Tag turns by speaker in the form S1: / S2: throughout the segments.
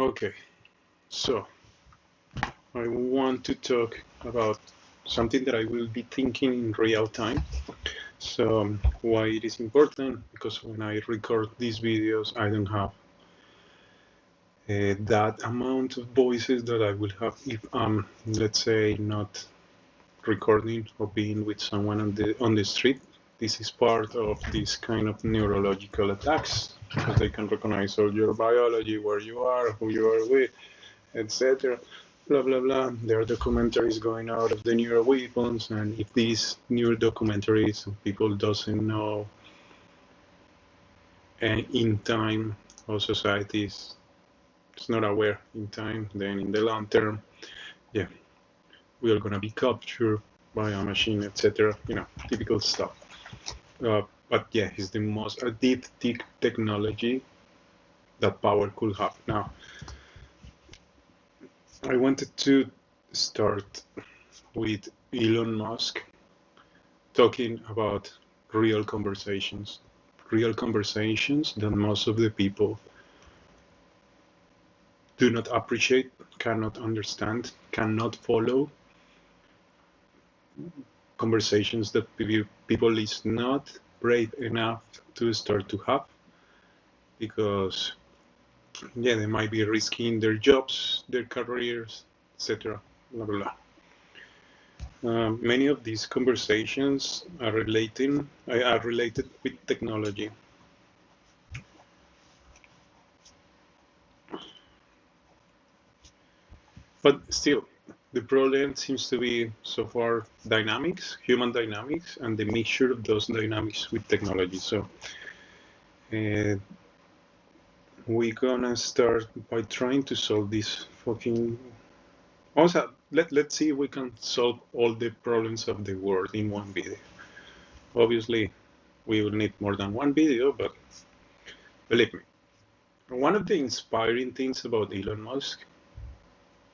S1: Okay, so I want to talk about something that I will be thinking in real time. So why it is important? Because when I record these videos, I don't have that amount of voices that I will have if I'm, let's say, not recording or being with someone on the street. This is part of this kind of neurological attacks because they can recognize all your biology, where you are, who you are with, etc. Blah blah blah. There are documentaries going out of the neural weapons, and if these new documentaries people doesn't know in time or societies is not aware in time, then in the long term, yeah, we are gonna be captured by a machine, etc. You know, typical stuff. But yeah, it's the most addictive technology that power could have. Now, I wanted to start with Elon Musk talking about real conversations that most of the people do not appreciate, cannot understand, cannot follow, conversations that people is not brave enough to start to have because yeah, they might be risking their jobs, their careers, etc. Blah blah blah. Many of these conversations are related with technology. But still, the problem seems to be so far dynamics, human dynamics, and the mixture of those dynamics with technology. So we're gonna start by trying to solve this fucking. Also, let's see if we can solve all the problems of the world in one video. Obviously, we will need more than one video, but believe me, one of the inspiring things about Elon Musk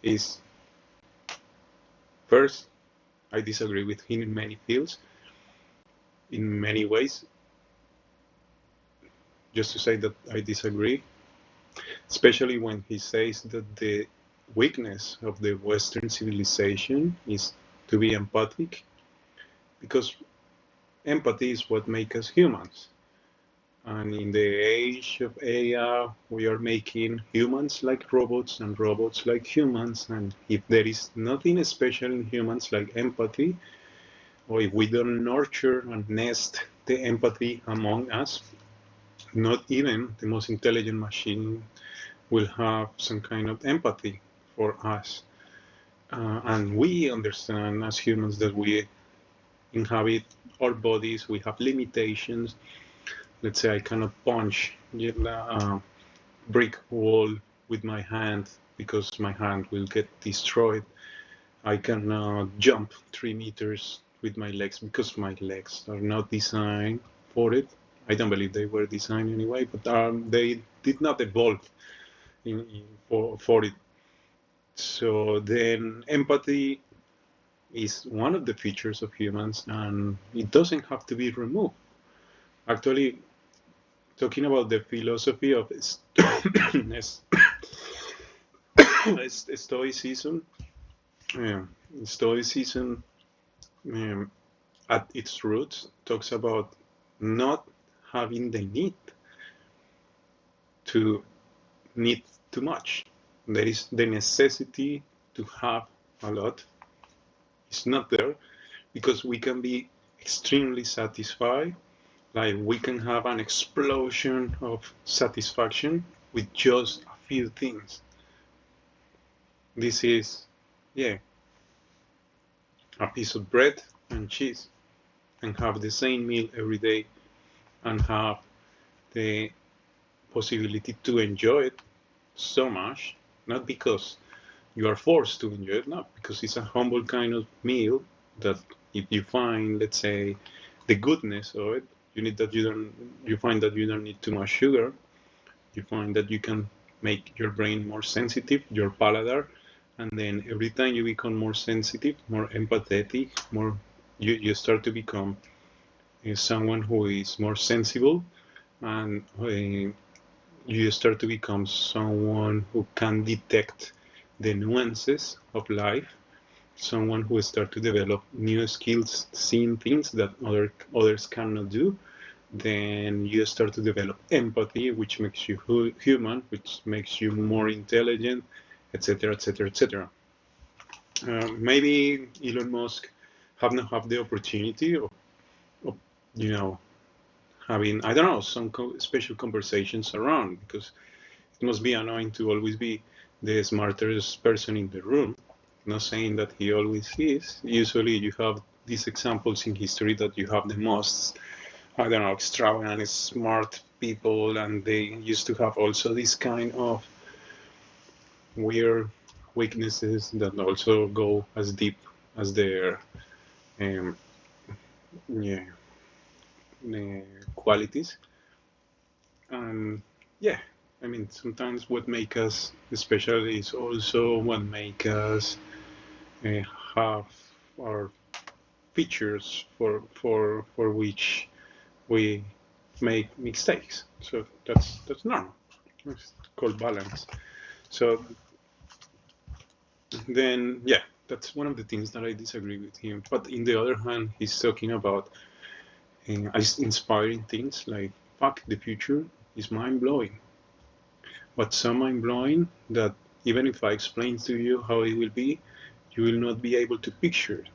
S1: is first, I disagree with him in many fields, in many ways. Just to say that I disagree, especially when he says that the weakness of the Western civilization is to be empathic, because empathy is what makes us humans. And in the age of AI, we are making humans like robots and robots like humans. And if there is nothing special in humans like empathy, or if we don't nurture and nest the empathy among us, not even the most intelligent machine will have some kind of empathy for us. And we understand as humans that we inhabit our bodies, we have limitations. Let's say I cannot punch a brick wall with my hand because my hand will get destroyed. I cannot jump 3 meters with my legs because my legs are not designed for it. I don't believe they were designed anyway, but they did not evolve for it. So then empathy is one of the features of humans, and it doesn't have to be removed. Actually, talking about the philosophy of Stoicism, Stoicism at its roots talks about not having the need to need too much. There is the necessity to have a lot. It's not there because we can be extremely satisfied. Like we can have an explosion of satisfaction with just a few things. This is, yeah, a piece of bread and cheese, and have the same meal every day and have the possibility to enjoy it so much, not because you are forced to enjoy it, not because it's a humble kind of meal that if you find, let's say, the goodness of it, you find that you don't need too much sugar, you find that you can make your brain more sensitive, your paladar, and then every time you become more sensitive, more empathetic, you start to become someone who is more sensible and you start to become someone who can detect the nuances of life, someone who start to develop new skills, seeing things that others cannot do. Then you start to develop empathy, which makes you human, which makes you more intelligent, etc., etc., etc. Maybe Elon Musk have not have the opportunity of you know having, I don't know, some special conversations around, because it must be annoying to always be the smartest person in the room. Not saying that he always is. Usually you have these examples in history that you have the most, I don't know, extravagant, smart people, and they used to have also this kind of weird weaknesses that also go as deep as their um, yeah, qualities. And yeah, I mean, sometimes what makes us special is also what makes us uh, have our features for which we make mistakes. So that's normal. It's called balance. So then, yeah, that's one of the things that I disagree with him. But in the other hand, he's talking about inspiring things like, fuck, the future is mind blowing. But so mind blowing that even if I explain to you how it will be, you will not be able to picture it.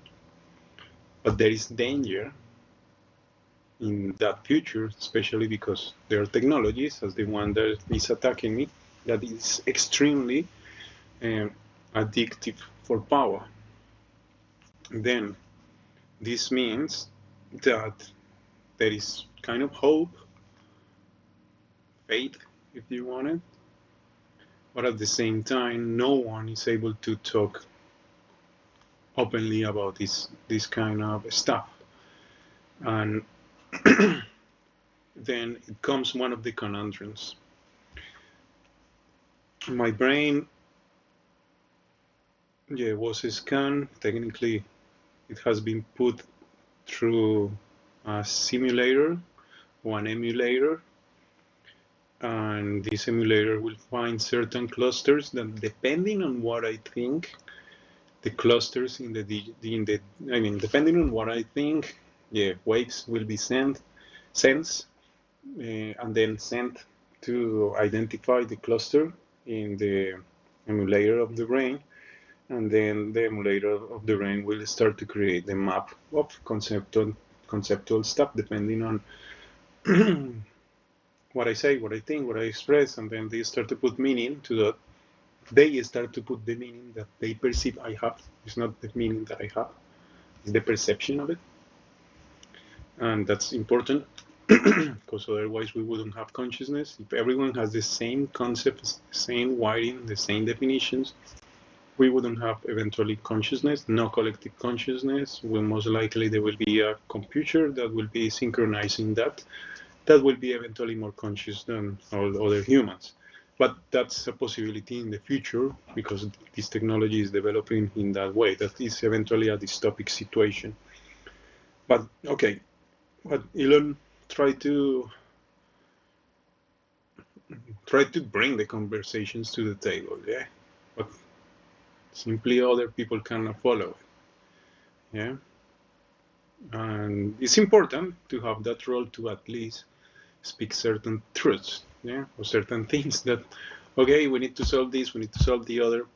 S1: But there is danger in that future, especially because there are technologies, as the one that is attacking me, that is extremely um, addictive for power. Then this means that there is kind of hope, faith, if you want it, but at the same time, no one is able to talk openly about this kind of stuff. And then it comes one of the conundrums. My brain, yeah, was scanned. Technically, it has been put through a simulator or an emulator, and this emulator will find certain clusters that, depending on what I think, the clusters I mean, depending on what I think, yeah, waves will be sensed, and then sent to identify the cluster in the emulator of the brain, and then the emulator of the brain will start to create the map of conceptual stuff, depending on what I say, what I think, what I express, and then they start to put meaning to that. They start to put the meaning that they perceive I have. It's not the meaning that I have, it's the perception of it. And that's important because otherwise we wouldn't have consciousness. If everyone has the same concepts, the same wiring, the same definitions, we wouldn't have eventually consciousness, no collective consciousness. Well, most likely there will be a computer that will be synchronizing that will be eventually more conscious than all other humans. But that's a possibility in the future because this technology is developing in that way. That is eventually a dystopic situation. But okay, but Elon tried to bring the conversations to the table, yeah. But simply other people cannot follow it, yeah. And it's important to have that role to at least speak certain truths, yeah, or certain things that, okay, we need to solve this, we need to solve the other.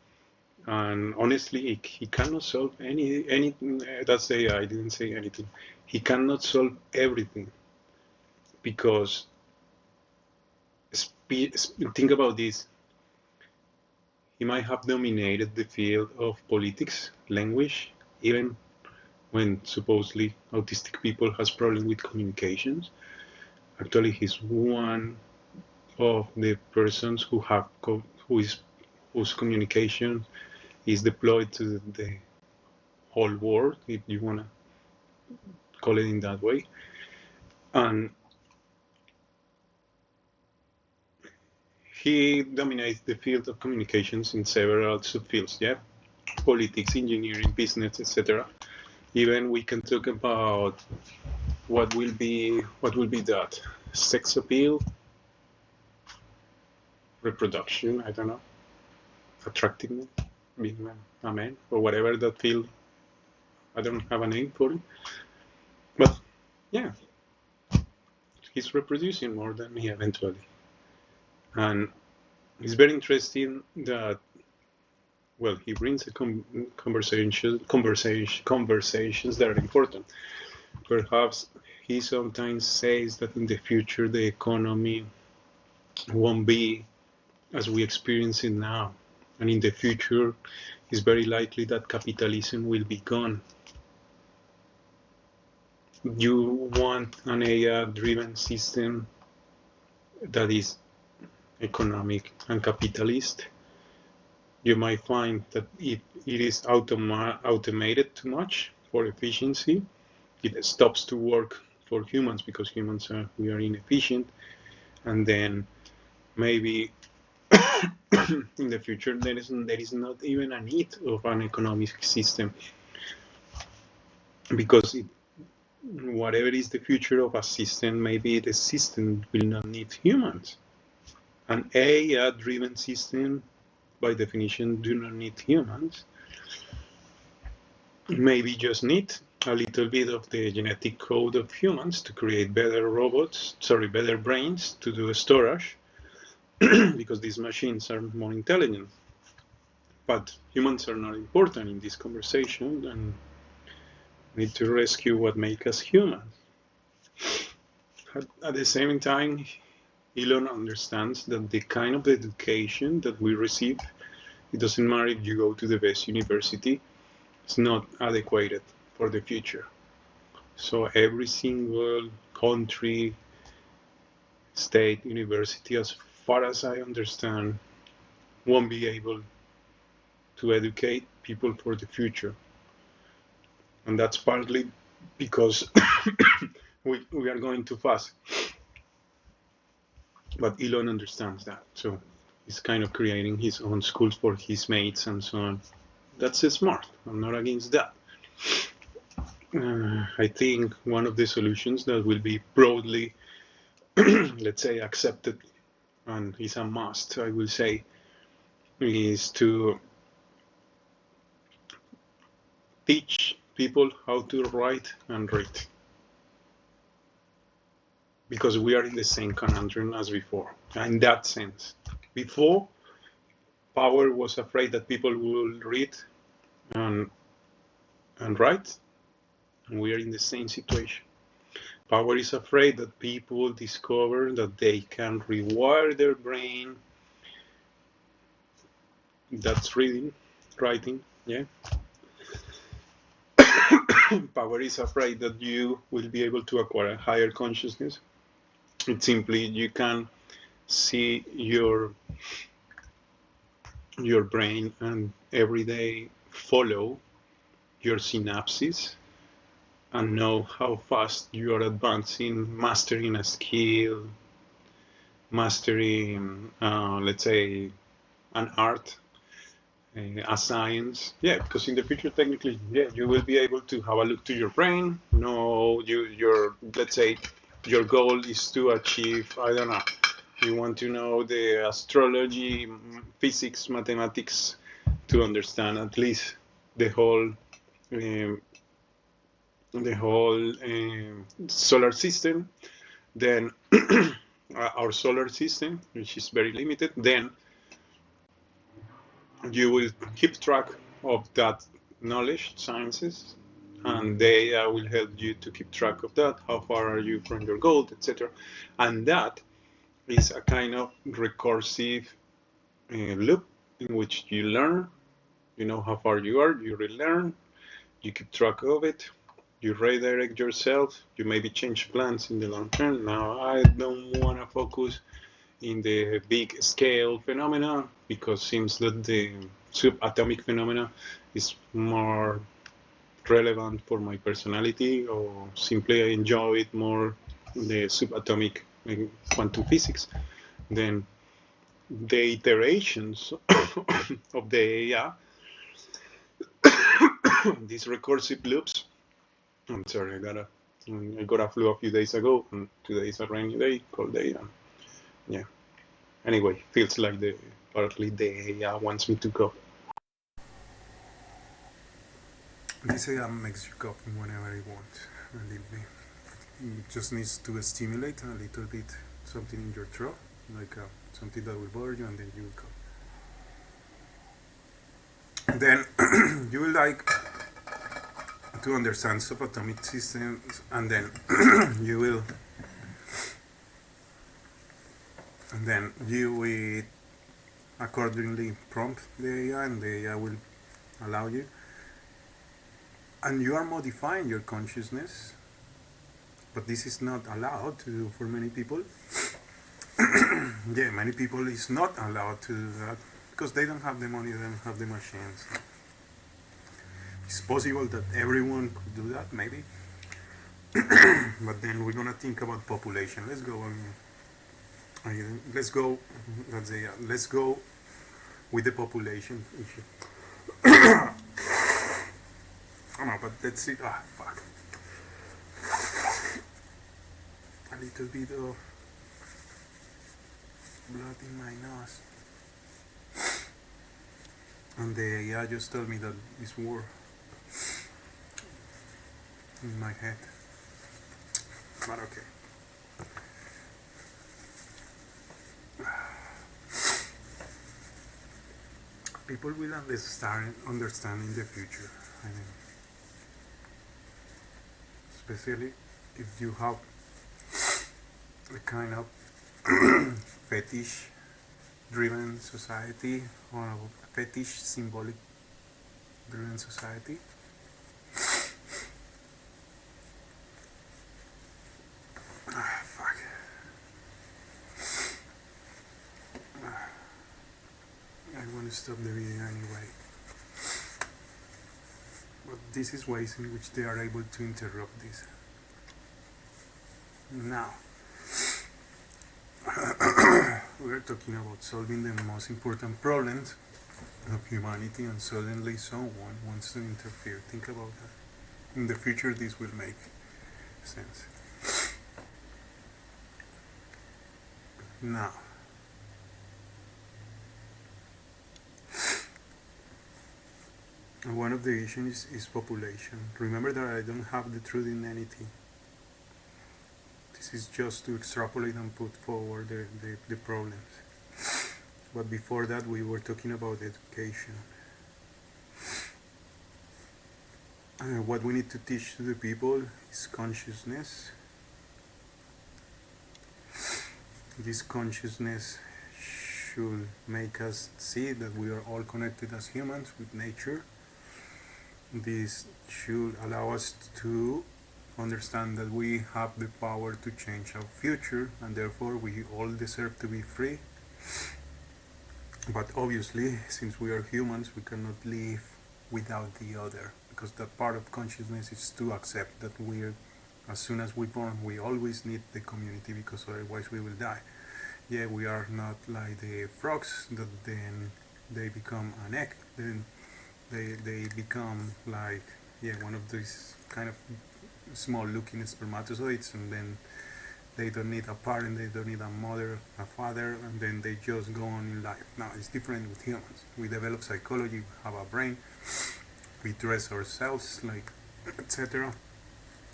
S1: And honestly, he cannot solve anything. That's the I didn't say anything. He cannot solve everything because think about this. He might have dominated the field of politics, language, even when supposedly autistic people has problem with communications. Actually, he's one of the persons whose communication is deployed to the whole world, if you want to call it in that way. And he dominates the field of communications in several subfields, yeah, politics, engineering, business, etc. Even we can talk about what will be that sex appeal. reproduction, I don't know, attractiveness, being a man, or whatever that field. I don't have a name for it. But yeah, he's reproducing more than me eventually. And it's very interesting that, well, he brings a conversations that are important. Perhaps he sometimes says that in the future the economy won't be as we experience it now. And in the future, it's very likely that capitalism will be gone. You want an AI-driven system that is economic and capitalist. You might find that if it is automated too much for efficiency, it stops to work for humans because we are inefficient, and then maybe in the future there is not even a need of an economic system, because whatever is the future of a system, maybe the system will not need humans. An AI-driven system, by definition, do not need humans. Maybe just need a little bit of the genetic code of humans to create better better brains to do storage, because these machines are more intelligent. But humans are not important in this conversation, and need to rescue what makes us human. At the same time, Elon understands that the kind of education that we receive, it doesn't matter if you go to the best university, it's not adequate for the future. So every single country, state, university, as far as I understand, won't be able to educate people for the future. And that's partly because we are going too fast. But Elon understands that, so he's kind of creating his own schools for his mates and so on. That's smart. I'm not against that. I think one of the solutions that will be broadly, let's say, accepted, and is a must, I will say, is to teach people how to write and read. Because we are in the same conundrum as before. In that sense, before, power was afraid that people will read and write, and we are in the same situation. Power is afraid that people discover that they can rewire their brain. That's writing, yeah. Power is afraid that you will be able to acquire a higher consciousness. It's simply you can see your brain and every day follow your synapses and know how fast you are advancing, mastering a skill, mastering, let's say, an art, a science. Yeah, because in the future, technically, yeah, you will be able to have a look to your brain. No, let's say, your goal is to achieve, I don't know, you want to know the astrology, physics, mathematics, to understand at least the whole solar system. Then our solar system, which is very limited, then you will keep track of that knowledge, sciences, and they will help you to keep track of that. How far are you from your goal, etc. And that is a kind of recursive loop in which you learn. You know how far you are, you relearn, you keep track of it, you redirect yourself, you maybe change plans in the long term. Now, I don't want to focus in the big scale phenomena because it seems that the subatomic phenomena is more relevant for my personality, or simply I enjoy it more, the subatomic quantum physics, than the iterations of the AI, these recursive loops. I'm sorry, I got a flu a few days ago, and today is a rainy day, cold day. Yeah. Anyway, feels like partly the AI wants me to go.
S2: This AI makes you copy whenever it wants, believe me. It just needs to stimulate a little bit something in your throat, like something that will bother you, and then you will cough. Then you will like to understand subatomic systems, and then you will, and then you will accordingly prompt the AI, and the AI will allow you. And you are modifying your consciousness, but this is not allowed to do for many people. Yeah, many people is not allowed to do that because they don't have the money, they don't have the machines. It's possible that everyone could do that, maybe. But then we're gonna think about population. Let's go on. Let's go. Let's go with the population issue. Oh no, but let's see. Ah, fuck. A little bit of blood in my nose. And the AI just told me that this war in my head. But okay. People will understand in the future. I mean, especially if you have a kind of fetish driven society or a fetish symbolic driven society. Fuck. I want to stop the video anyway. But this is ways in which they are able to interrupt this. Now, we're talking about solving the most important problems of humanity, and suddenly someone wants to interfere. Think about that. In the future, this will make sense. Now, one of the issues is population. Remember that I don't have the truth in anything. This is just to extrapolate and put forward the problems. But before that, we were talking about education. What we need to teach to the people is consciousness. This consciousness should make us see that we are all connected as humans with nature. This should allow us to understand that we have the power to change our future, and therefore we all deserve to be free. But obviously, since we are humans, we cannot live without the other, because that part of consciousness is to accept that we're, as soon as we're born, we always need the community, because otherwise we will die. Yeah, we are not like the frogs that then they become an egg, then they become like, yeah, one of these kind of small looking spermatozoids, and then they don't need a parent, they don't need a mother, a father, and then they just go on in life. Now, it's different with humans. We develop psychology, we have a brain, we dress ourselves, like, etc.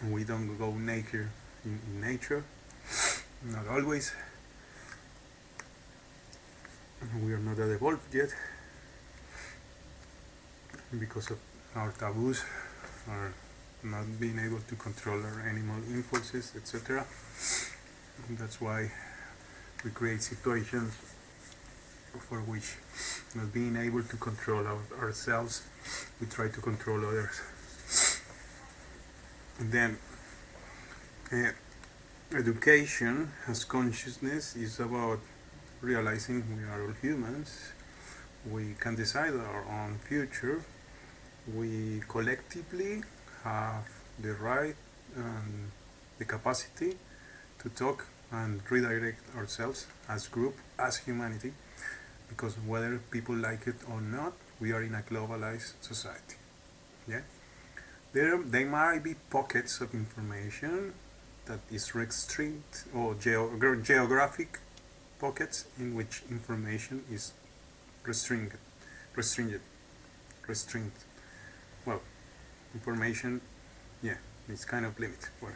S2: And we don't go naked in nature, not always. We are not that evolved yet because of our taboos, our not being able to control our animal impulses, etc. That's why we create situations for which, not being able to control ourselves, we try to control others. And then education as consciousness is about realizing we are all humans, we can decide our own future, we collectively have the right and the capacity to talk and redirect ourselves as group, as humanity, because whether people like it or not, we are in a globalized society. Yeah, there might be pockets of information that is restricted or geographic pockets in which information is restricted, restricted, restrained. Well, information, yeah, it's kind of limited. Well,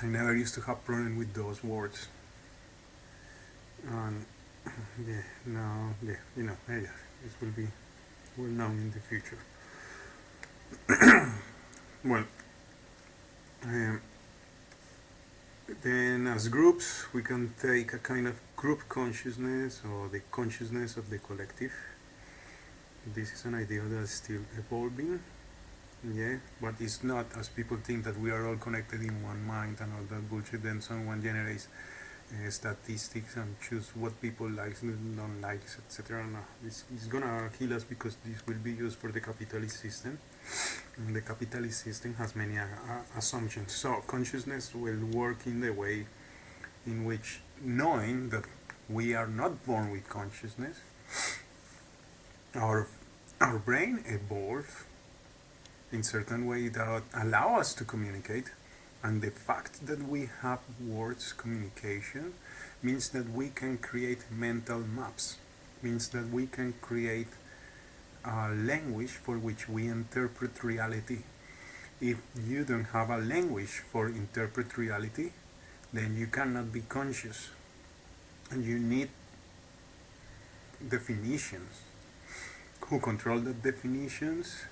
S2: I never used to have problem with those words. And yeah, no, yeah, yeah, this will be well known in the future. Well, um, then as groups, we can take a kind of group consciousness or the consciousness of the collective. This is an idea that's still evolving, yeah, but it's not as people think that we are all connected in one mind and all that bullshit. Then someone generates statistics and choose what people likes and don't likes, etc. No, this is gonna kill us because this will be used for the capitalist system. And the capitalist system has many assumptions. So consciousness will work in the way in which, knowing that we are not born with consciousness, our brain evolved in certain way that allow us to communicate, and the fact that we have words communication means that we can create mental maps, means that we can create a language for which we interpret reality. If you don't have a language for interpret reality, then you cannot be conscious, and you need definitions. Who control the definitions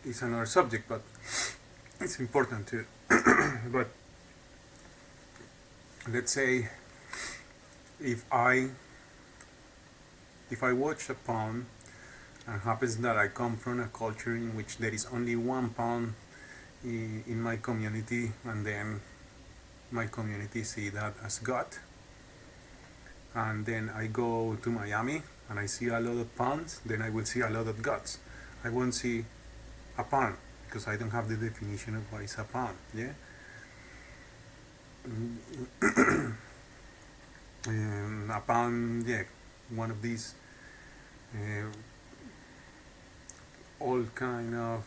S2: is another subject, but it's important too. But let's say if I watch a poem and happens that I come from a culture in which there is only one poem in my community, and then my community see that as God, and then I go to Miami and I see a lot of palms, then I will see a lot of gods. I won't see a palm because I don't have the definition of what is a palm. Yeah. A palm, yeah, one of these all kind of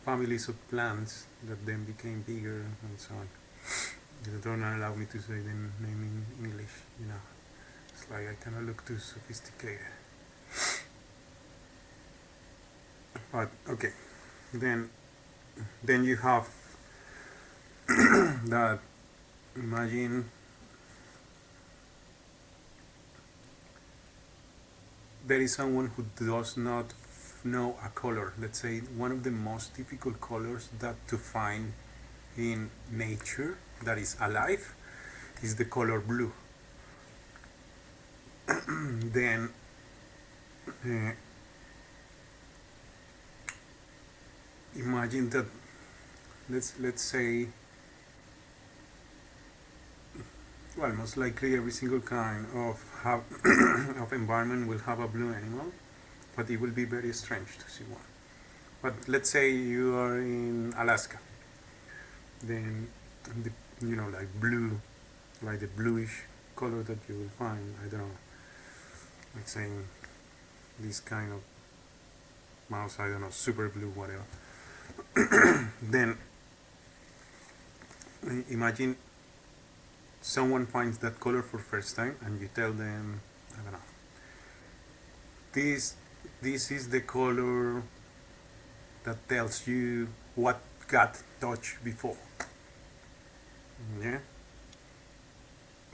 S2: families of plants that then became bigger and so on. They don't allow me to say the name in English, It's like I cannot look too sophisticated. But okay, then you have that. Imagine there is someone who does not know a color. Let's say one of the most difficult colors that to find in nature that is alive is the color blue. Then imagine that let's say, well, most likely every single kind of of environment will have a blue animal, but it will be very strange to see one. But let's say you are in Alaska, then like blue, like the bluish color that you will find, I don't know, like saying this kind of mouse, I don't know, super blue, whatever. Then imagine someone finds that color for first time and you tell them, I don't know, this is the color that tells you what got touched before. Yeah.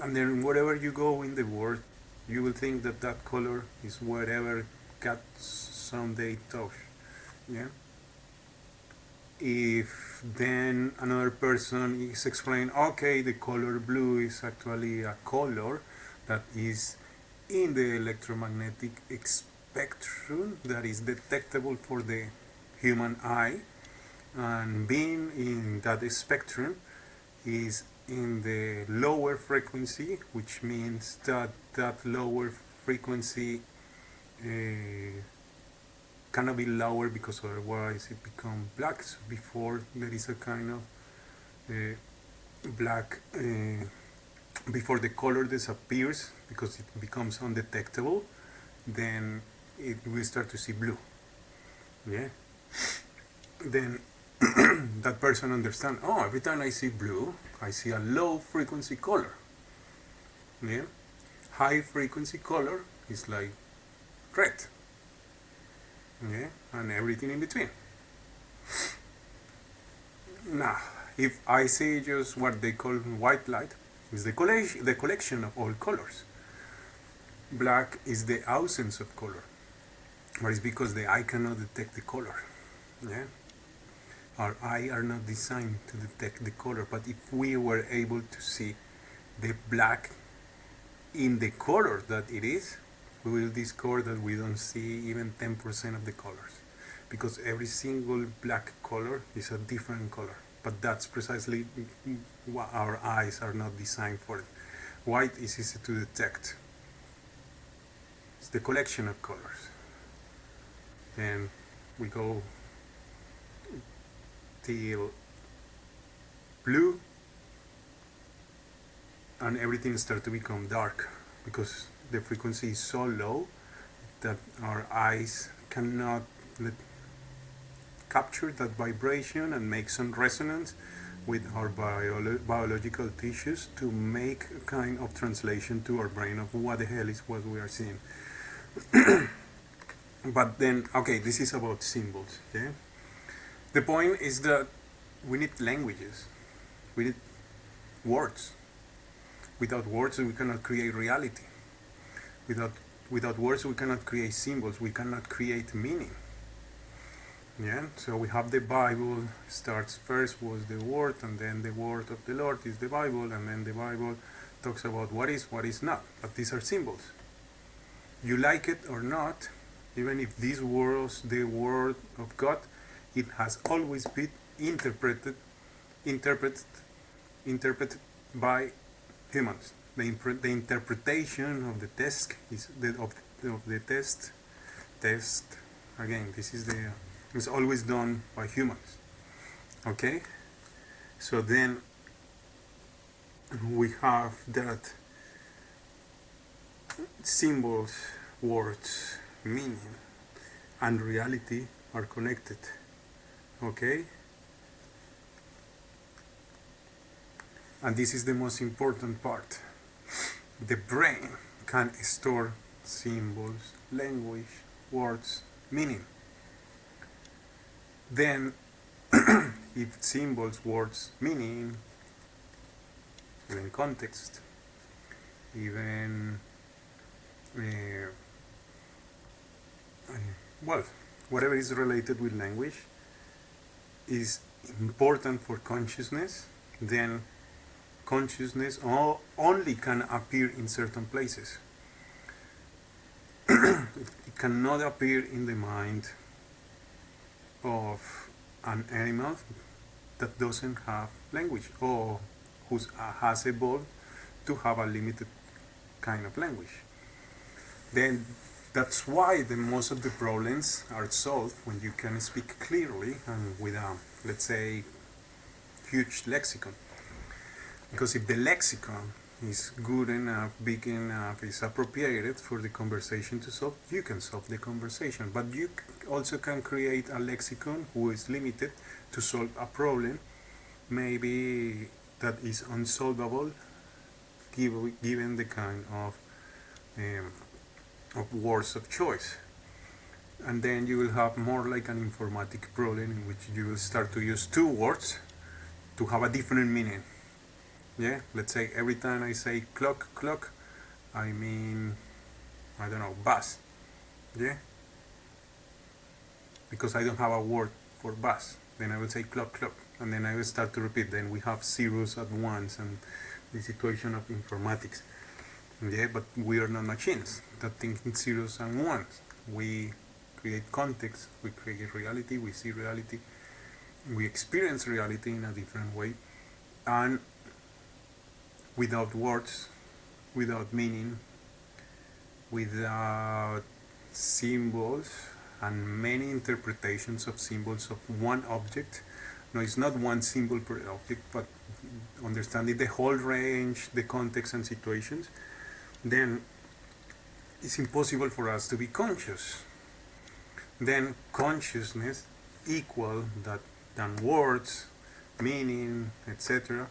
S2: And then wherever you go in the world, you will think that that color is whatever got someday touched. Yeah. If then another person is explaining, okay, the color blue is actually a color that is in the electromagnetic spectrum that is detectable for the human eye, and being in that spectrum is in the lower frequency, which means that that lower frequency cannot be lower because otherwise it becomes black. So before there is a kind of black, before the color disappears because it becomes undetectable, then it will start to see blue. Yeah. Then that person understand, oh, every time I see blue, I see a low frequency color. Yeah? High frequency color is like red. Yeah? And everything in between. Now, if I see just what they call white light, is the collection of all colors. Black is the absence of color, but it's because the eye cannot detect the color. Yeah, our eye are not designed to detect the color. But if we were able to see the black in the color that it is, we will discover that we don't see even 10% of the colors, because every single black color is a different color. But that's precisely what our eyes are not designed for. White is easy to detect. It's the collection of colors. And we go till blue, and everything starts to become dark because the frequency is so low that our eyes cannot capture that vibration and make some resonance with our biological tissues to make a kind of translation to our brain of what the hell is what we are seeing. But then, okay, this is about symbols. Okay? The point is that we need languages. We need words. Without words, we cannot create reality. Without words, we cannot create symbols. We cannot create meaning. Yeah. So we have the Bible. Starts first was the word, and then the word of the Lord is the Bible, and then the Bible talks about what is not. But these are symbols. You like it or not, even if this was the word of God, it has always been interpreted by humans. The interpretation of the text is of the test. Again, this is it's always done by humans. Okay, so then we have that symbols, words, meaning, and reality are connected. Okay, and this is the most important part. The brain can store symbols, language, words, meaning. Then, if symbols, words, meaning, even context, even well, whatever is related with language is important for consciousness, then consciousness only can appear in certain places. It cannot appear in the mind of an animal that doesn't have language or who has evolved to have a limited kind of language. Then that's why the most of the problems are solved when you can speak clearly and with a, let's say, huge lexicon. Because if the lexicon is good enough, big enough, is appropriated for the conversation to solve, you can solve the conversation. But you also can create a lexicon who is limited to solve a problem, maybe that is unsolvable, given the kind of words of choice. And then you will have more like an informatic problem in which you will start to use two words to have a different meaning. Yeah, let's say every time I say clock, I mean, I don't know, bus. Yeah, because I don't have a word for bus. Then I will say clock, and then I will start to repeat. Then we have zeros at once, and the situation of informatics. Yeah, but we are not machines that think in zeros and ones. We create context, we create reality, we see reality, we experience reality in a different way, and without words, without meaning, without symbols and many interpretations of symbols of one object. No, it's not one symbol per object, but understanding the whole range, the context and situations, then it's impossible for us to be conscious. Then consciousness equal that than words, meaning, etc.,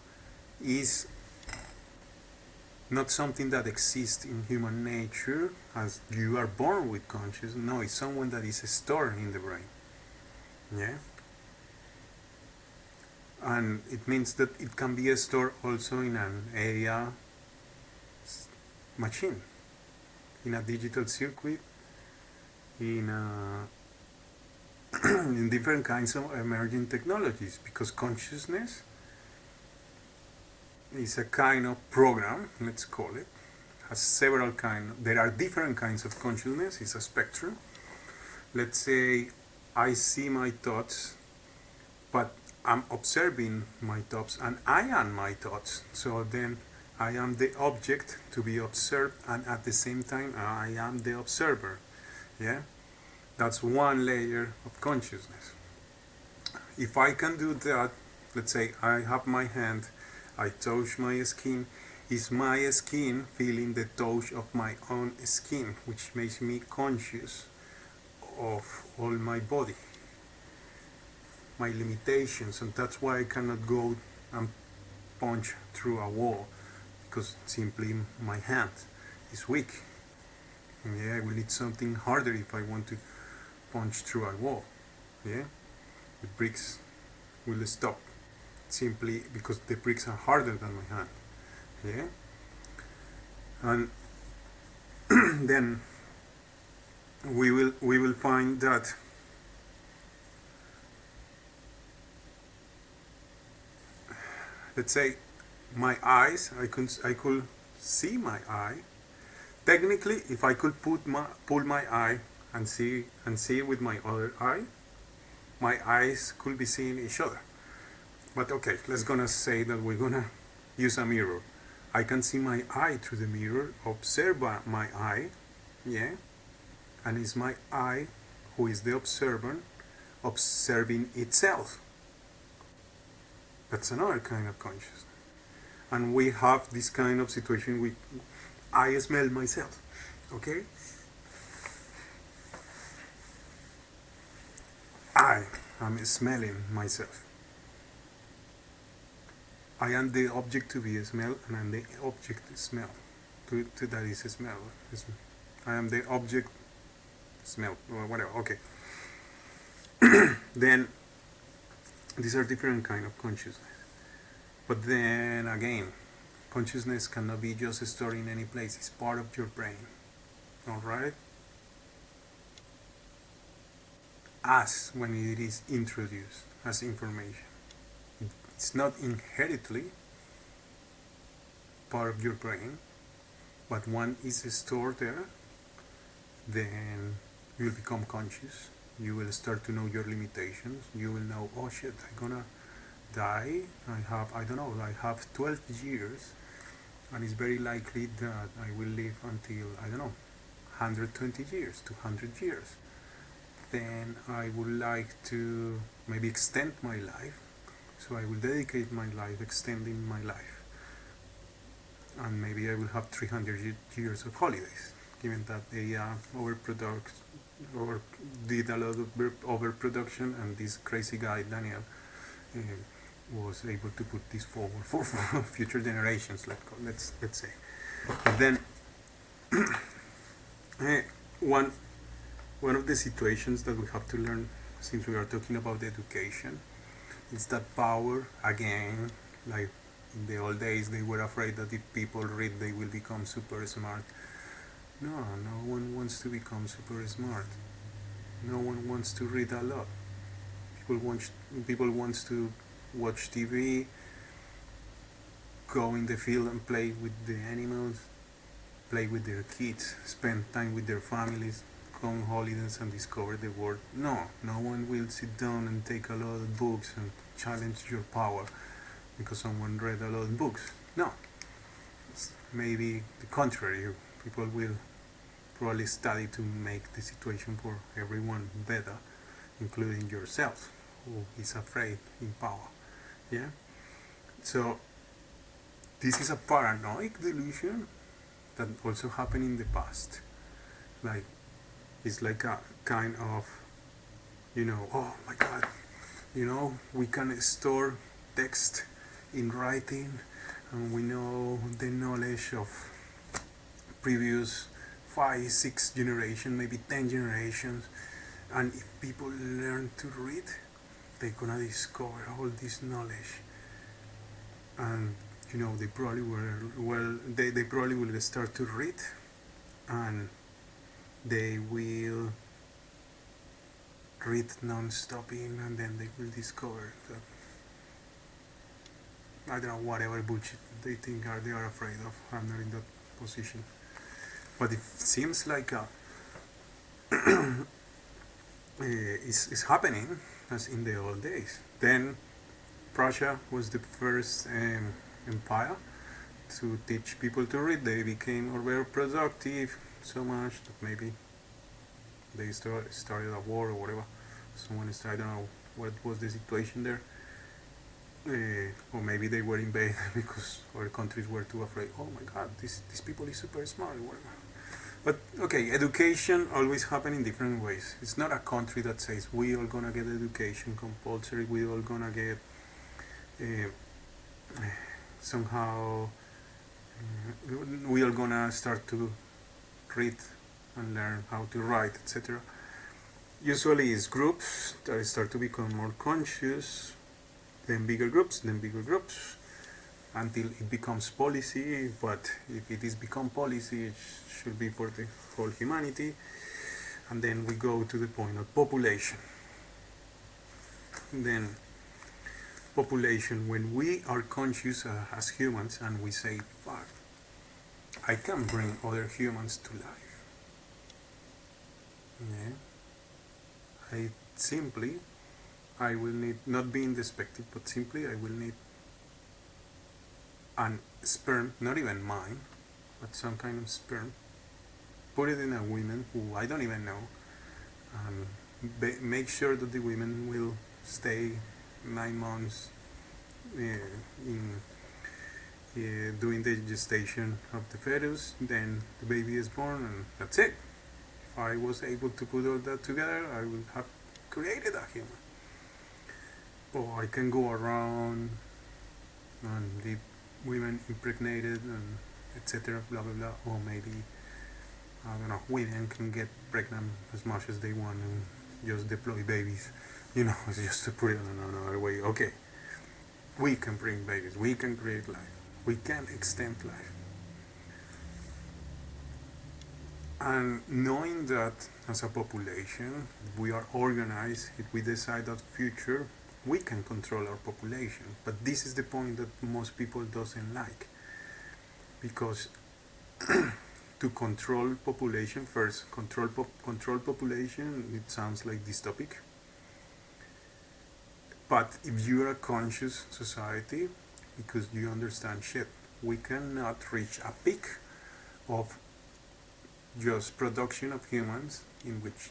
S2: is not something that exists in human nature as you are born with consciousness. No, it's someone that is stored in the brain. Yeah? And it means that it can be stored also in an area machine, in a digital circuit, in in different kinds of emerging technologies, because consciousness is a kind of program, let's call it, has several kinds. There are different kinds of consciousness. It's a spectrum. Let's say I see my thoughts, but I'm observing my thoughts, and I am my thoughts. So then I am the object to be observed, and at the same time I am the observer. Yeah, that's one layer of consciousness. If I can do that, let's say I have my hand, I touch my skin, is my skin feeling the touch of my own skin, which makes me conscious of all my body, my limitations, and that's why I cannot go and punch through a wall, because simply my hand is weak. Yeah, I will need something harder if I want to punch through a wall. Yeah, the bricks will stop simply because the bricks are harder than my hand. Yeah, and then we will find that let's say my eyes, I could see my eye. Technically, if I could pull my eye and see with my other eye, my eyes could be seeing each other. But okay, let's gonna say that we're gonna use a mirror. I can see my eye through the mirror, observe my eye, yeah, and it's my eye who is the observer observing itself. That's another kind of consciousness. And we have this kind of situation with I smell myself, okay? I am smelling myself. I am the object to be smelled, and I am the object to smell. To that is smell. I am the object smell, or whatever, okay. Then, these are different kind of consciousness. But then again, consciousness cannot be just stored in any place. It's part of your brain. Alright? As when it is introduced as information. It's not inherently part of your brain, but when it's stored there, then you'll become conscious. You will start to know your limitations. You will know, oh shit, I'm gonna die. I have 12 years, and it's very likely that I will live until, 120 years, 200 years. Then I would like to maybe extend my life, so I will dedicate my life extending my life, and maybe I will have 300 years of holidays, given that they did a lot of overproduction, and this crazy guy Daniel was able to put this forward for future generations, let's say. But then one of the situations that we have to learn, since we are talking about education, is that power, again, like in the old days they were afraid that if people read they will become super smart. No one wants to become super smart. No one wants to read a lot. People wants to watch TV, go in the field and play with the animals, play with their kids, spend time with their families, go on holidays and discover the world. No one will sit down and take a lot of books and challenge your power because someone read a lot of books. No, it's maybe the contrary. People will probably study to make the situation for everyone better, including yourself, who is afraid in power. Yeah. So this is a paranoid delusion that also happened in the past. It's like a kind of, oh my God, we can store text in writing, and we know the knowledge of previous 5, 6 generations, maybe 10 generations. And if people learn to read, they're gonna discover all this knowledge. And they probably they probably will start to read, and they will read non-stopping, and then they will discover that, I don't know, whatever bullshit they think they are afraid of. I'm not in that position, but it seems like it's happening as in the old days. Then Prussia was the first empire to teach people to read. They became very productive, so much that maybe they started a war or whatever. Someone started, I don't know what was the situation there. Or maybe they were invaded because other countries were too afraid. Oh my god, these people is super smart or whatever. But okay, education always happen in different ways. It's not a country that says we all gonna get education compulsory, we all gonna get somehow we are gonna start to read and learn how to write, etc. Usually it's groups that start to become more conscious, then bigger groups, until it becomes policy. But if it is become policy, it should be for the whole humanity. And then we go to the point of population. Then population, when we are conscious as humans and we say, fuck, I can bring other humans to life. Yeah. I will need, not being despective, but simply I will need an sperm, not even mine, but some kind of sperm, put it in a woman who I don't even know, and make sure that the women will stay 9 months in doing the gestation of the fetus. Then the baby is born, and that's it. If I was able to put all that together, I would have created a human. Or I can go around and leave women impregnated and etc. blah blah blah. Or maybe, I don't know, women can get pregnant as much as they want and just deploy babies. It's just to put it on another way. Okay, we can bring babies, we can create life, we can extend life. And knowing that as a population, we are organized, if we decide that future, we can control our population. But this is the point that most people doesn't like. Because to control population, first, control population, it sounds like dystopic. But if you're a conscious society, because you understand shit, we cannot reach a peak of just production of humans in which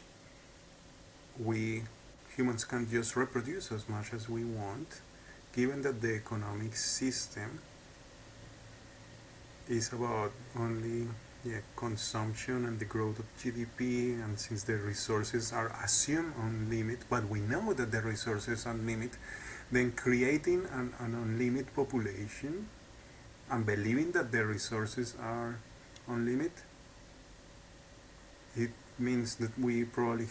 S2: humans can just reproduce as much as we want, given that the economic system is about only consumption and the growth of GDP, and since the resources are assumed unlimited, but we know that the resources are unlimited, then creating an unlimited population and believing that the resources are unlimited, it means that we probably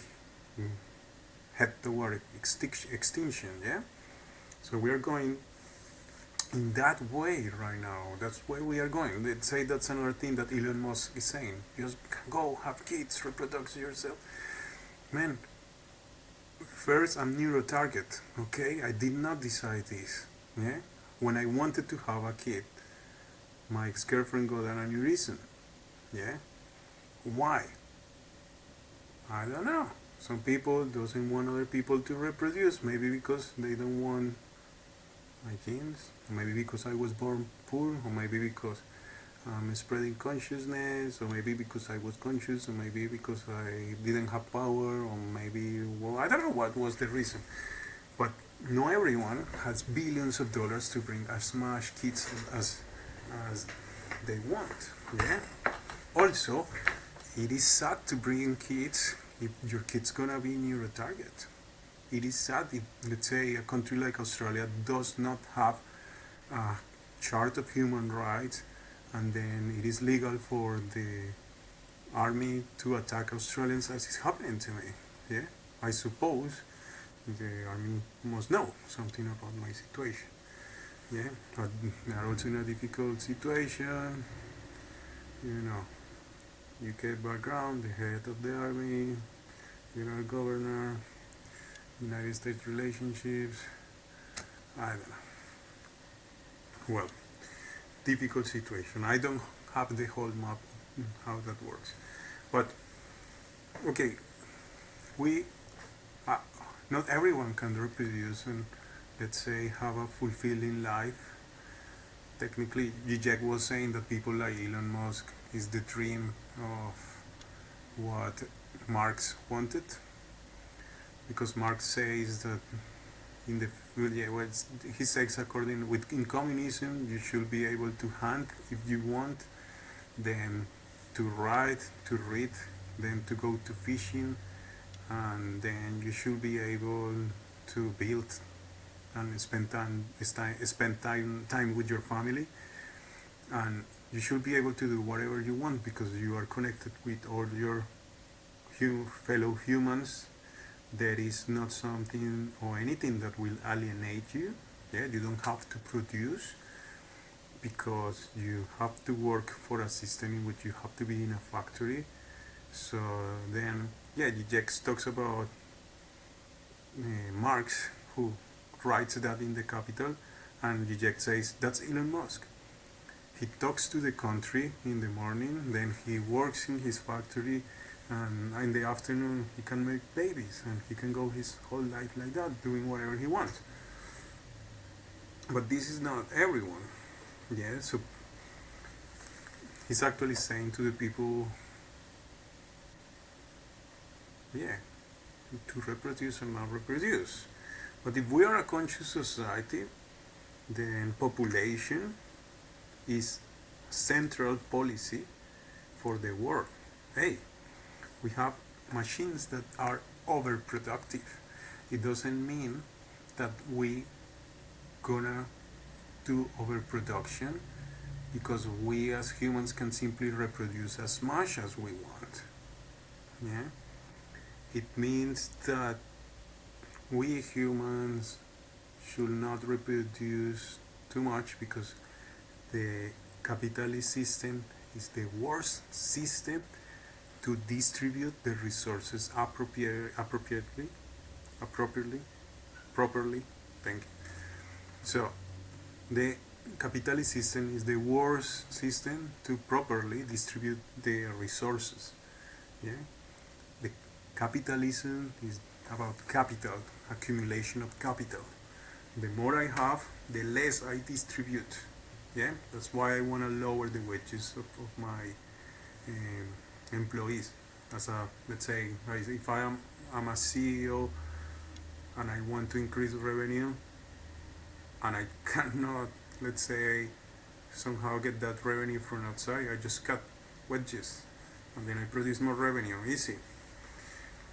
S2: head toward extinction, yeah? So we are going in that way right now. That's where we are going. Let's say that's another thing that Elon Musk is saying. Just go, have kids, reproduce yourself. Man, first I'm neuro-target, okay? I did not decide this, yeah? When I wanted to have a kid, my ex-girlfriend got an aneurysm, yeah? Why? I don't know. Some people doesn't want other people to reproduce. Maybe because they don't want my genes. Or maybe because I was born poor. Or maybe because I'm spreading consciousness. Or maybe because I was conscious. Or maybe because I didn't have power. Or maybe, well, I don't know what was the reason. But not everyone has billions of dollars to bring as much kids as they want. Yeah. Also, it is sad to bring kids if your kid's gonna be neuro-target. it is sad if, let's say, a country like Australia does not have a chart of human rights, and then it is legal for the army to attack Australians, as is happening to me. Yeah, I suppose the army must know something about my situation. Yeah, but they are also in a difficult situation. You know, UK background, the head of the army, general governor, United States relationships. I don't know. Well, difficult situation. I don't have the whole map how that works, but okay, we uh, not everyone can reproduce and, let's say, have a fulfilling life. Technically, Zizek was saying that people like Elon Musk is the dream of what Marx wanted, because Marx says that in the well, he says according with in communism you should be able to hunt if you want, then to write, to read, then to go to fishing, and then you should be able to build and spend time with your family, and you should be able to do whatever you want because you are connected with all your fellow humans. There is not something or anything that will alienate you. Yeah, you don't have to produce because you have to work for a system in which you have to be in a factory. So then, yeah, Zizek talks about Marx, who writes that in the Capital, and Zizek says that's Elon Musk. He talks to the country in the morning, then he works in his factory, and in the afternoon he can make babies and he can go his whole life like that, doing whatever he wants. But this is not everyone. Yeah, so he's actually saying to the people, yeah, to reproduce and not reproduce. But if we are a conscious society, then population is central policy for the world. Hey, we have machines that are overproductive. It doesn't mean that we gonna do overproduction because we as humans can simply reproduce as much as we want. Yeah? It means that we humans should not reproduce too much because the capitalist system is the worst system to distribute the resources appropriately, properly. Thank you. So the capitalist system is the worst system to properly distribute the resources. Yeah, the capitalism is about capital, accumulation of capital. The more I have, the less I distribute. Yeah, that's why I want to lower the wages of my employees. As a, let's say, if I'm a CEO and I want to increase revenue, and I cannot, let's say, somehow get that revenue from outside, I just cut wages, and then I produce more revenue, easy.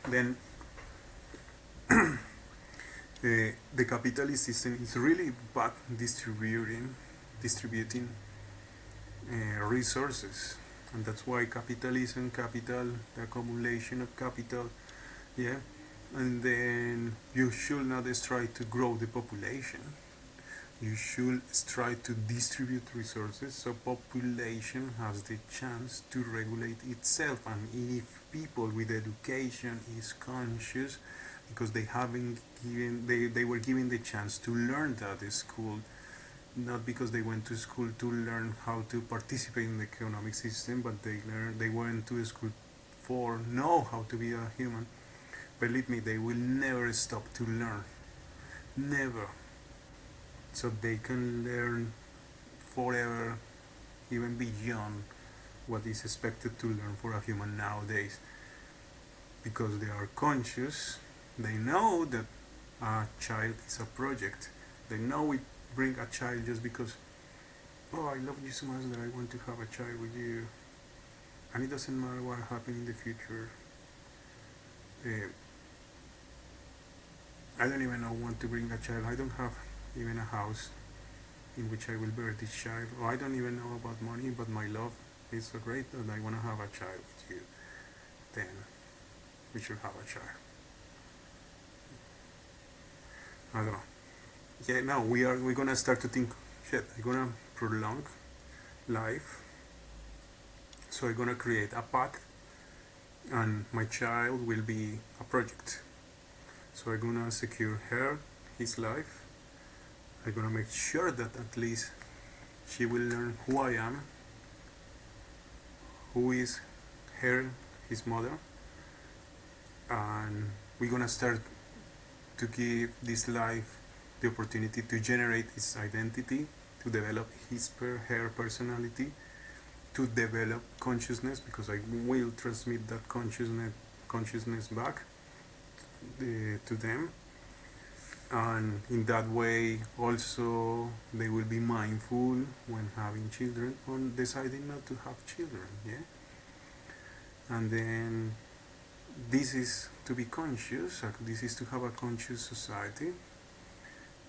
S2: Then the capitalist system is really bad distributing resources, and that's why capitalism, capital, the accumulation of capital, yeah, and then you should not try to grow the population. You should try to distribute resources so population has the chance to regulate itself, and if people with education is conscious because they were given the chance to learn that at school, not because they went to school to learn how to participate in the economic system, but they went to school for know how to be a human. Believe me, they will never stop to learn, never. So they can learn forever, even beyond what is expected to learn for a human nowadays, because they are conscious. They know that a child is a project. They know we bring a child just because, oh, I love you so much that I want to have a child with you, and it doesn't matter what happens in the future. I don't even know want to bring a child. I don't have even a house in which I will bear this child. Or I don't even know about money, but my love is so great that I want to have a child with you. Then we should have a child. I don't know. Yeah, now we're gonna start to think. Shit, I'm gonna prolong life, so I'm gonna create a path, and my child will be a project. So I'm gonna secure her, his life. I'm gonna make sure that at least she will learn who I am, who is her, his mother, and we're gonna start to give this life the opportunity to generate his identity, to develop his her personality, to develop consciousness, because I will transmit that consciousness back to them, and in that way also they will be mindful when having children, on deciding not to have children. Yeah, and then this is to be conscious. This is to have a conscious society.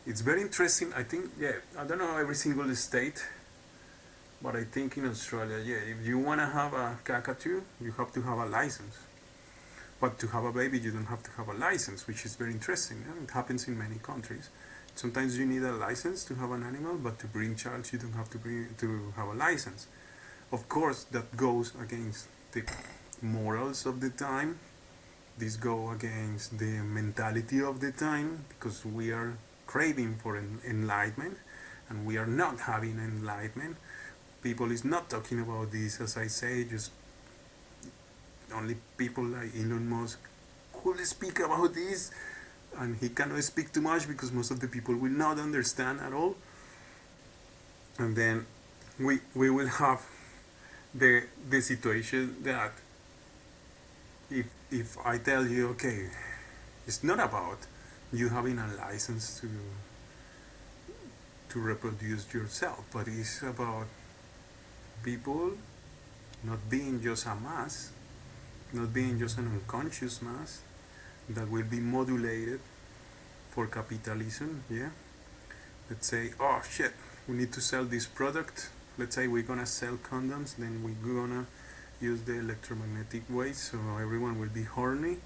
S2: It's very interesting. I think, yeah, I don't know every single state, but I think in Australia, yeah, if you want to have a cockatoo, you have to have a license. But to have a baby, you don't have to have a license, which is very interesting. Yeah? It happens in many countries. Sometimes you need a license to have an animal, but to bring child, you don't have to have a license. Of course, that goes against the morals of the time. This go against the mentality of the time, because we are craving for enlightenment, and we are not having enlightenment. People is not talking about this, as I say. Just only people like Elon Musk could speak about this, and he cannot speak too much because most of the people will not understand at all. And then we will have the situation that if I tell you, okay, it's not about you having a license to reproduce yourself, but it's about people not being just a mass, not being just an unconscious mass that will be modulated for capitalism. Yeah, let's say, oh shit, we need to sell this product. Let's say we're gonna sell condoms, then we're gonna use the electromagnetic waves, so everyone will be horny,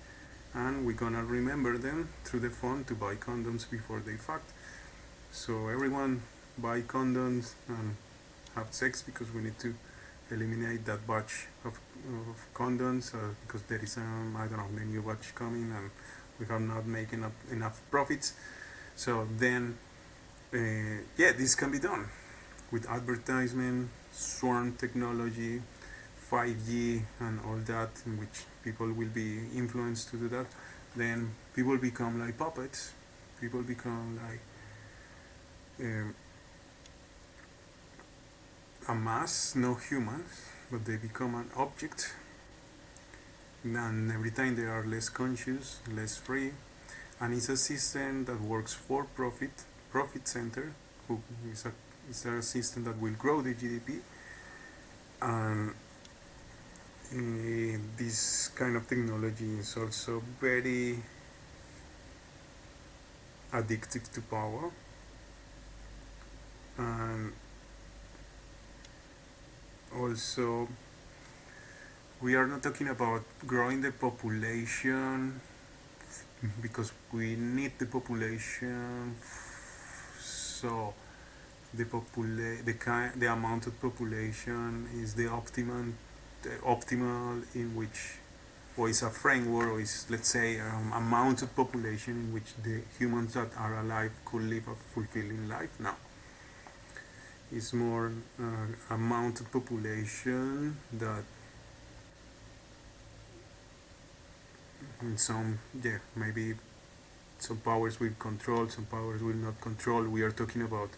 S2: and we're gonna remember them through the phone to buy condoms before they fuck. So everyone buy condoms and have sex, because we need to eliminate that batch of condoms, because there is I don't know, the new batch coming, and we have not making up enough profits. So then yeah, this can be done with advertisement, swarm technology, 5G, and all that, in which people will be influenced to do that. Then people become like puppets. People become like a mass, no humans, but they become an object. And every time they are less conscious, less free, and it's a system that works for profit center, who is a system that will grow the GDP, and this kind of technology is also very addictive to power, and also we are not talking about growing the population, because we need the population, so the amount of population is the optimal in which, or is a framework, or is, let's say, amount of population in which the humans that are alive could live a fulfilling life. Now it's more amount of population that in some, yeah, maybe some powers will control, some powers will not control. We are talking about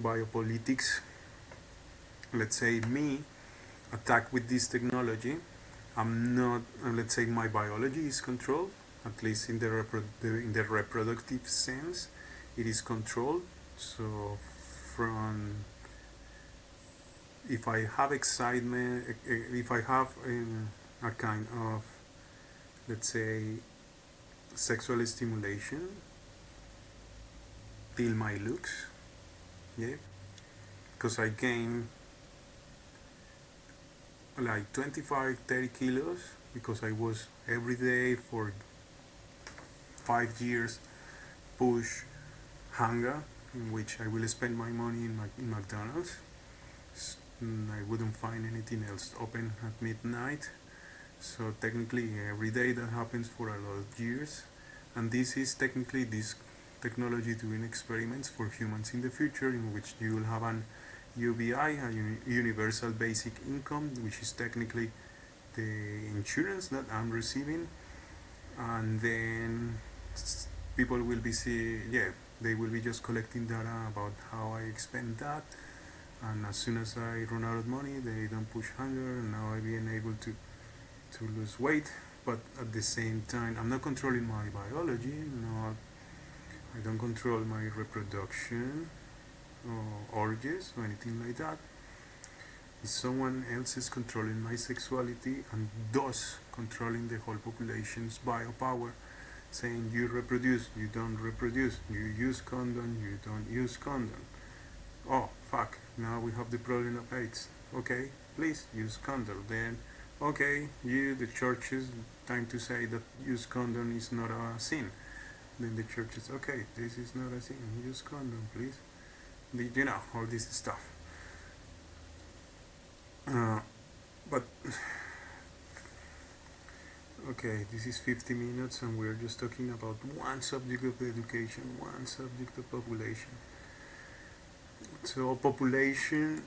S2: biopolitics. Let's say me attack with this technology, I'm not, let's say my biology is controlled, at least in the reproductive sense, it is controlled. So from, if I have excitement, if I have a kind of, let's say, sexual stimulation, till my looks, yeah, because I gained like 25-30 kilos because I was every day for 5 years push hunger in which I will spend my money in McDonald's. I wouldn't find anything else open at midnight. So technically every day that happens for a lot of years, and this is technically this technology doing experiments for humans in the future in which you will have an UBI, a universal basic income, which is technically the insurance that I'm receiving, and then people will be they will be just collecting data about how I spend that, and as soon as I run out of money, they don't push hunger, and now I've been able to lose weight. But at the same time, I'm not controlling my biology. No, I don't control my reproduction or urges or anything like that. If someone else is controlling my sexuality and thus controlling the whole population's biopower, saying you reproduce, you don't reproduce, you use condom, you don't use condom. Oh fuck! Now we have the problem of AIDS. Okay, please use condom. Then, okay, you the churches time to say that use condom is not a sin. Then the churches, okay, this is not a sin. Use condom, please. You know all this stuff. Uh, but okay, this is 50 minutes, and we're just talking about one subject of education, one subject of population. So population,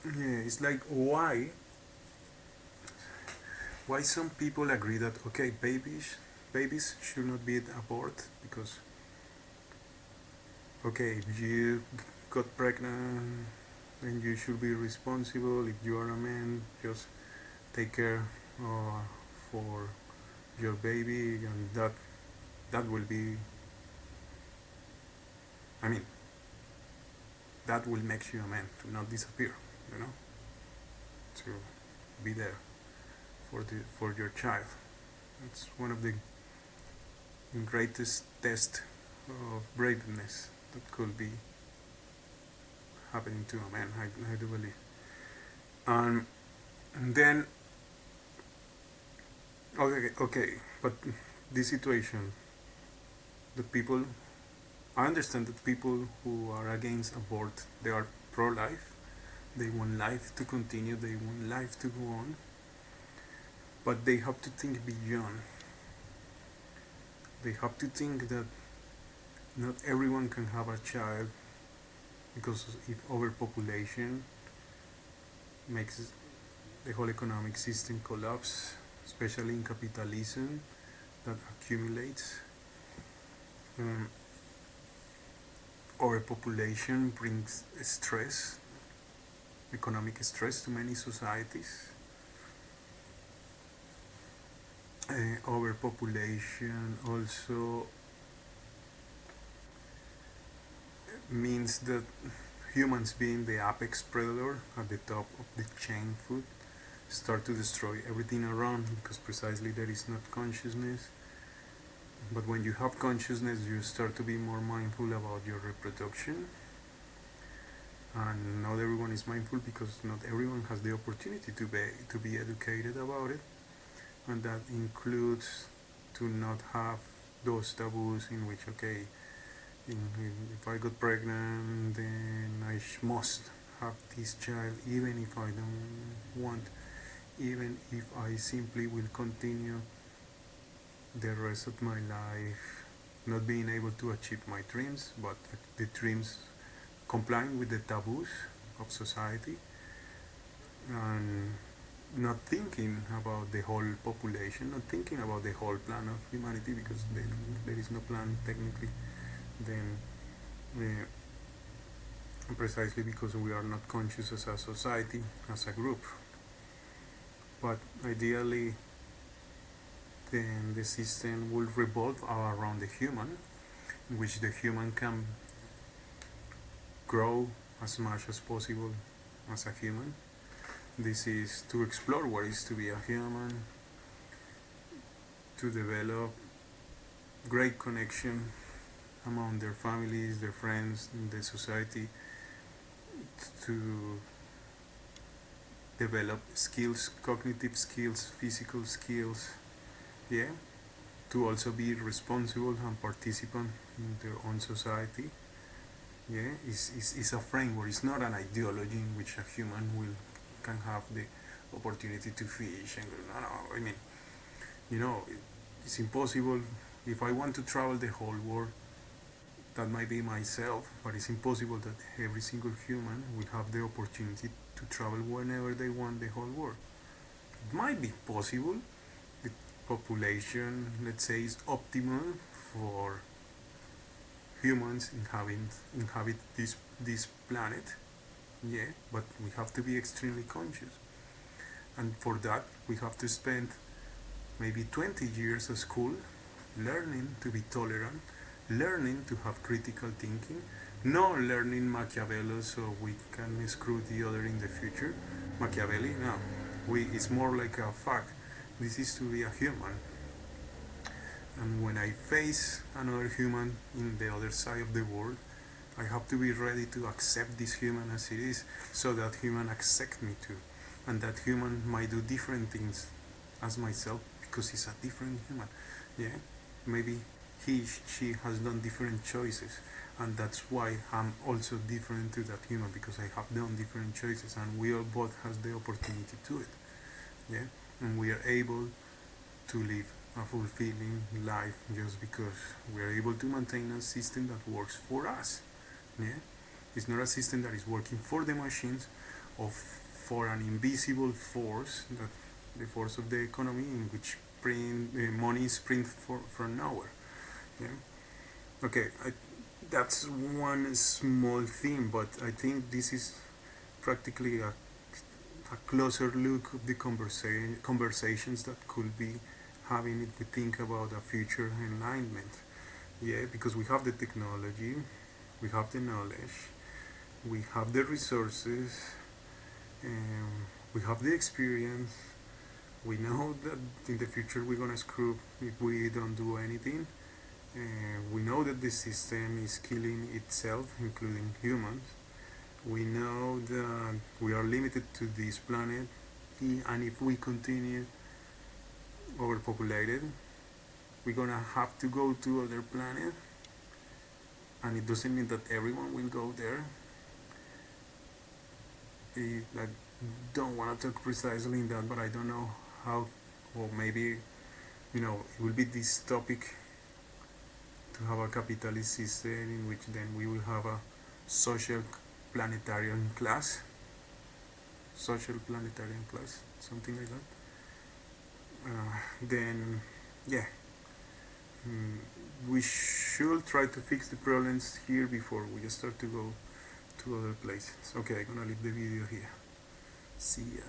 S2: yeah, it's like why some people agree that okay, babies should not be aborted because okay, if you got pregnant, then you should be responsible. If you are a man, just take care for your baby, and that will be. I mean, that will make you a man to not disappear. You know, to be there for your child. It's one of the greatest tests of braveness that could be happening to a man. I do believe. And then okay, but this situation, the people, I understand that people who are against abort, they are pro-life. They want life to continue. They want life to go on. But they have to think beyond. They have to think that not everyone can have a child because if overpopulation makes the whole economic system collapse, especially in capitalism that accumulates. Overpopulation brings stress, economic stress to many societies. Overpopulation also means that humans, being the apex predator at the top of the chain food, start to destroy everything around because precisely there is not consciousness. But when you have consciousness, you start to be more mindful about your reproduction. And not everyone is mindful because not everyone has the opportunity to be educated about it. And that includes to not have those taboos in which, okay, if I got pregnant, then I must have this child, even if I don't want, even if I simply will continue the rest of my life not being able to achieve my dreams, but the dreams complying with the taboos of society, and not thinking about the whole population, not thinking about the whole plan of humanity, because there is no plan technically, then precisely because we are not conscious as a society, as a group. But ideally, then the system will revolve around the human, in which the human can grow as much as possible as a human. This is to explore what it is to be a human, to develop great connection among their families, their friends, in the society, to develop skills, cognitive skills, physical skills, yeah, to also be responsible and participant in their own society. Yeah, is a framework. It's not an ideology in which a human will can have the opportunity to fish and no, no. I mean, it's impossible. If I want to travel the whole world, that might be myself, but it's impossible that every single human will have the opportunity to travel whenever they want the whole world. It might be possible. The population, let's say, is optimal for humans inhabit this planet. Yeah, but we have to be extremely conscious, and for that we have to spend maybe 20 years of school learning to be tolerant, learning to have critical thinking, not learning Machiavelli so we can screw the other in the future. Machiavelli, no, it's more like a fact. This is to be a human, and when I face another human in the other side of the world, I have to be ready to accept this human as it is, so that human accept me too, and that human might do different things as myself because he's a different human. Yeah, maybe she has done different choices, and that's why I'm also different to that human because I have done different choices, and we all both has the opportunity to it. Yeah, and we are able to live a fulfilling life just because we are able to maintain a system that works for us. Yeah, it's not a system that is working for the machines or for an invisible force, that the force of the economy in which money is printed from nowhere. Yeah. Okay, that's one small thing, but I think this is practically a closer look of the conversations that could be having if we think about a future enlightenment. Yeah, because we have the technology, we have the knowledge, we have the resources, we have the experience. We know that in the future we're gonna screw if we don't do anything. We know that the system is killing itself, including humans. We know that we are limited to this planet, and if we continue overpopulated, we're gonna have to go to other planets, and it doesn't mean that everyone will go there. I don't want to talk precisely in that, but I don't know how, or maybe it will be this topic to have a capitalist system in which then we will have a social planetarian class, something like that. Then, yeah, mm, we should try to fix the problems here before we just start to go to other places. Okay, I'm gonna leave the video here. See ya.